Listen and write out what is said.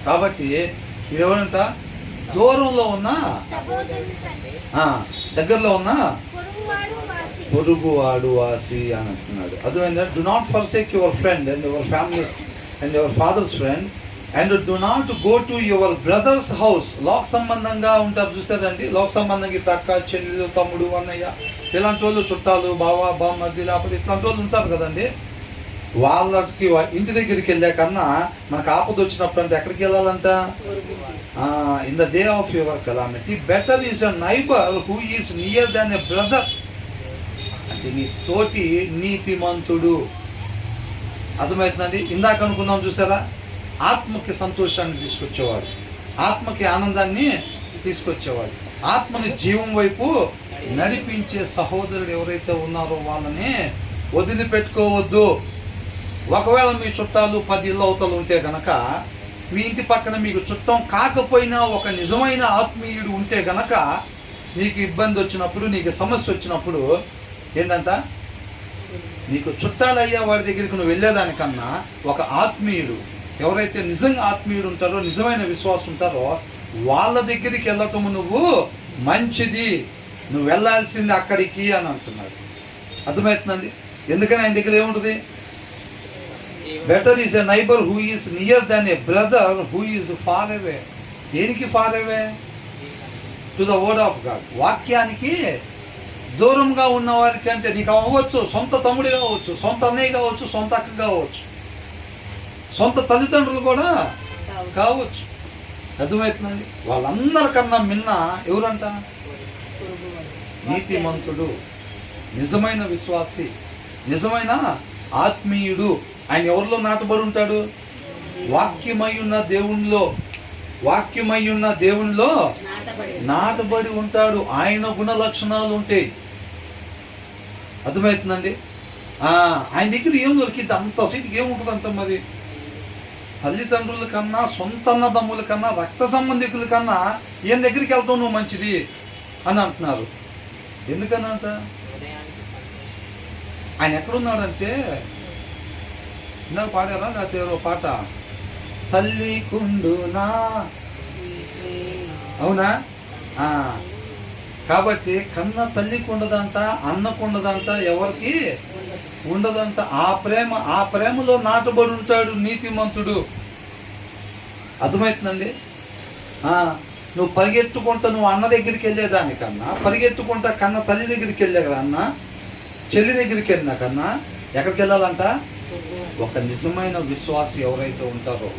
కాబట్టి ఎవరంట దూరంలో ఉన్న దగ్గరలో ఉన్న పొరుగువాడు వాసి అని అంటున్నాడు. అదేంటంటే do not forsake your friend and your family and your father's friend and do not go to your brother's house. లోక సంబంధంగా ఉంటారు చూసారండి, లోక సంబంధంగా ఇటు అక్క చెల్లెలు తమ్ముడు అన్నయ్య ఇలాంటి వాళ్ళు, చుట్టాలు బావ బామ్మది లేకపోతే ఇట్లాంటి వాళ్ళు ఉంటారు కదండి. వాళ్ళకి ఇంటి దగ్గరికి వెళ్ళే కన్నా మనకు ఆపద వచ్చినప్పుడు అంటే ఎక్కడికి వెళ్ళాలంట? In the day of your calamity better is a neighbour who is near than a brother. అంటే నీ తోటి నీతిమంతుడు. అర్థమవుతుందండి. ఇందాక అనుకున్నాం చూసారా, ఆత్మకి సంతోషాన్ని తీసుకొచ్చేవాడు, ఆత్మకి ఆనందాన్ని తీసుకొచ్చేవాడు, ఆత్మని జీవం వైపు నడిపించే సహోదరుడు ఎవరైతే ఉన్నారో వాళ్ళని వదిలిపెట్టుకోవద్దు. ఒకవేళ మీ చుట్టాలు 10 ఇళ్ళ అవతలు ఉంటే గనక, మీ ఇంటి పక్కన మీకు చుట్టం కాకపోయినా ఒక నిజమైన ఆత్మీయుడు ఉంటే గనక, నీకు ఇబ్బంది వచ్చినప్పుడు, నీకు సమస్య వచ్చినప్పుడు ఏంటంట, నీకు చుట్టాలయ్యా వాడి దగ్గరికి నువ్వు వెళ్ళేదానికన్నా ఒక ఆత్మీయుడు ఎవరైతే నిజంగా ఆత్మీయుడు ఉంటారో, నిజమైన విశ్వాసం ఉంటారో వాళ్ళ దగ్గరికి వెళ్ళటము నువ్వు మంచిది, నువ్వు వెళ్ళాల్సింది అక్కడికి అని అంటున్నాడు. అర్థమవుతుందండి. ఎందుకని ఆయన దగ్గర ఏముంటుంది? Better is a neighbour who is near than a brother who is far away. దేనికి far away? To the word of God. వాక్యానికి దూరంగా ఉన్న వారికి. అంటే నీకు అవ్వచ్చు సొంత తమ్ముడి కావచ్చు, సొంత అన్నయ్య కావచ్చు, సొంత అక్క కావచ్చు, సొంత తల్లిదండ్రులు కూడా కావచ్చు. అర్థమవుతుందండి. వాళ్ళందరికన్నా మిన్న ఎవరంట? నీతిమంతుడు, నిజమైన విశ్వాసి, నిజమైన ఆత్మీయుడు. ఆయన ఎవరిలో నాటబడి ఉంటాడు? వాక్యమై ఉన్న దేవునిలో, వాక్యమై ఉన్న దేవునిలో నాటబడి ఉంటాడు. ఆయన గుణ లక్షణాలు ఉంటాయి. అర్థమవుతుందండి. ఆయన దగ్గర ఏం దొరికింది? అంత సీటుకి ఏముంటుంది అంత? మరి తల్లిదండ్రుల కన్నా, సొంత అన్నదమ్ముల కన్నా, రక్త సంబంధికుల కన్నా ఈయన దగ్గరికి వెళ్తావు నువ్వు మంచిది అని అంటున్నారు. ఎందుకనంట? ఆయన ఎక్కడున్నాడంటే, ఇందాక పాడారా లేకపోతే ఎవరో పాట, తల్లి కుండునా, అవునా? కాబట్టి కన్న తల్లికి ఉండదంట, అన్నకు ఉండదంట, ఎవరికి ఉండదంట. ఆ ప్రేమలో నాటబడి ఉంటాడు నీతిమంతుడు. అర్థమవుతుందండి. నువ్వు పరిగెత్తుకుంటా నువ్వు అన్న దగ్గరికి వెళ్ళేదానికన్నా, పరిగెత్తుకుంటా కన్న తల్లి దగ్గరికి వెళ్ళే కదా అన్న, చెల్లి దగ్గరికి వెళ్ళినా కన్నా ఎక్కడికి వెళ్ళాలంట? ఒక నిజమైన విశ్వాసి ఎవరైతే ఉంటారో